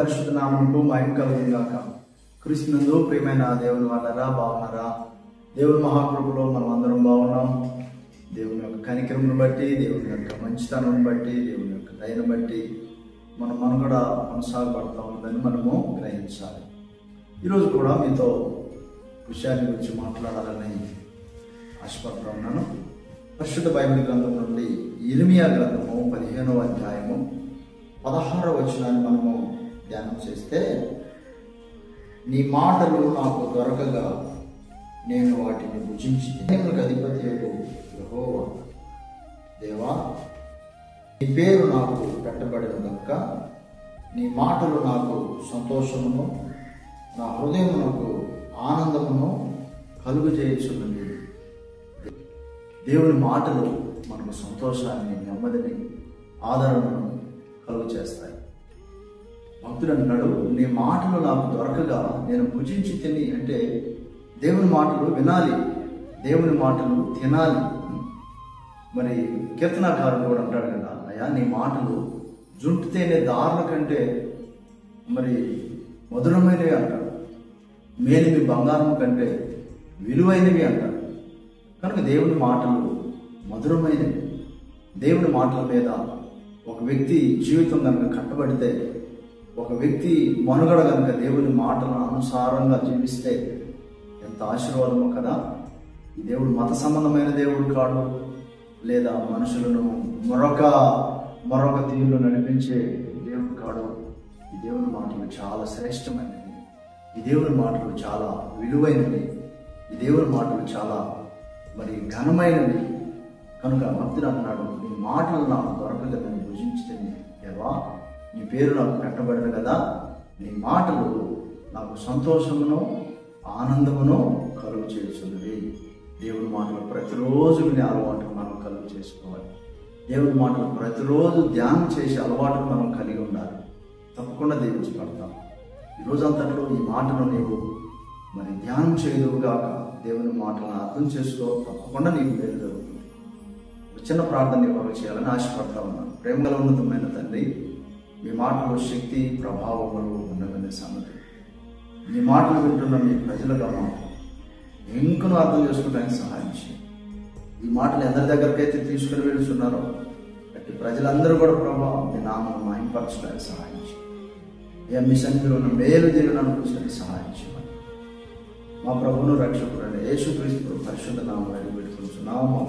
పరిశుద్ధ నామమునకు మహిమ కలుగును గాక. క్రీస్తునందు ప్రియమైన దేవుని వాళ్ళరా బాగున్నారా? దేవుని మహాకృపలో మనం అందరం బాగున్నాం. దేవుని యొక్క కనికరమును బట్టి, దేవుని యొక్క మంచితనం బట్టి, దేవుని యొక్క దయను బట్టి మనం కూడా కొనసాగబడతా ఉందని మనము గ్రహించాలి. ఈరోజు కూడా మీతో విషయాన్ని గురించి మాట్లాడాలని ఆశపడుతూ ఉన్నాను. పరిశుద్ధ బైబిల్ గ్రంథం నుండి ఇర్మియా గ్రంథము 15వ అధ్యాయము 16వ వచనాన్ని మనము ధ్యానం చేస్తే, నీ మాటలు నాకు దొరకగా నేను వాటిని భుజించి దేవునికి అధిపతి యెహోవా దేవా, నీ పేరు నాకు పెట్టబడిన కనుక నీ మాటలు నాకు సంతోషమును, నా హృదయమునకు ఆనందమును కలుగజేయుచున్నది. దేవుని మాటలు మనకు సంతోషాన్ని, నెమ్మదిని, ఆదరణను కలుగు చేస్తాయి. భక్తుడు అన్నాడు, నీ మాటలు నాకు దొరకగా నేను భుజించి తిని. అంటే దేవుని మాటలు వినాలి, దేవుని మాటలు తినాలి. మరి కీర్తనాకారుడు కూడా అంటాడు కదా, అయ్యా నీ మాటలు జుంటితేనే దారుల కంటే మరి మధురమైనవి అంటాడు, మేలిమి బంగారం కంటే విలువైనవి అంటాడు. కనుక దేవుని మాటలు మధురమైనవి. దేవుని మాటల మీద ఒక వ్యక్తి జీవితం కనుక కట్టబడితే, ఒక వ్యక్తి మనుగడ కనుక దేవుని మాటల అనుసారంగా జీవిస్తే ఎంత ఆశీర్వాదమో కదా. ఈ దేవుడు మత సంబంధమైన దేవుడు కాడు, లేదా మనుషులను మరొక తీరులో నడిపించే దేవుడు కాడు. ఈ దేవుని మాటలు చాలా శ్రేష్టమైనవి, ఈ దేవుని మాటలు చాలా విలువైనవి, ఈ దేవుని మాటలు చాలా మరి ఘనమైనవి. కనుక భక్తుడు అన్నాడు, నీ మాటలు నాకు దొరకగా నేను భుజించుతుంది. దేవా, నీ పేరు నాకు పెట్టబడిన కదా, నీ మాటలు నాకు సంతోషమును, ఆనందమును కలుగు చేస్తున్నది. దేవుని మాటలు ప్రతిరోజు వినే అలవాటు మనం కలుగు చేసుకోవాలి. దేవుని మాటలు ప్రతిరోజు ధ్యానం చేసే అలవాటు మనం కలిగి ఉండాలి. తప్పకుండా దీవించబడతాం. ఈరోజంతట్లో ఈ మాటను నీవు మరి ధ్యానం చేయదువుగాక. దేవుని మాటలను అర్థం చేసుకో, తప్పకుండా నీకు మేలు జరుగుతుంది. చిన్న ప్రార్థన కొరకు చేయాలని ఆశపడతా ఉన్నాను. ప్రేమగల ఉన్నతమైన తండ్రి, మీ మాటలు శక్తి ప్రభావములు ఉన్నదని సంగతి మీ మాటలు వింటున్న మీ ప్రజలుగా ఇంకను అర్థం చేసుకోవడానికి సహాయం చేయండి. ఈ మాటలు ఎందరి దగ్గరకైతే తీసుకుని వెళ్తున్నారో అట్టి ప్రజలందరూ కూడా ప్రభావం మీ నామను మహింపరచడానికి సహాయం చేయండి. మీ సన్నిధిలో ఉన్న మేలు దేవుని అనుభవించడానికి సహాయం చేయండి. మా ప్రభువును రక్షకుడు యేసుక్రీస్తు పరిశుద్ధ నామమున అడిగి పెట్టుకుంటున్నాము మా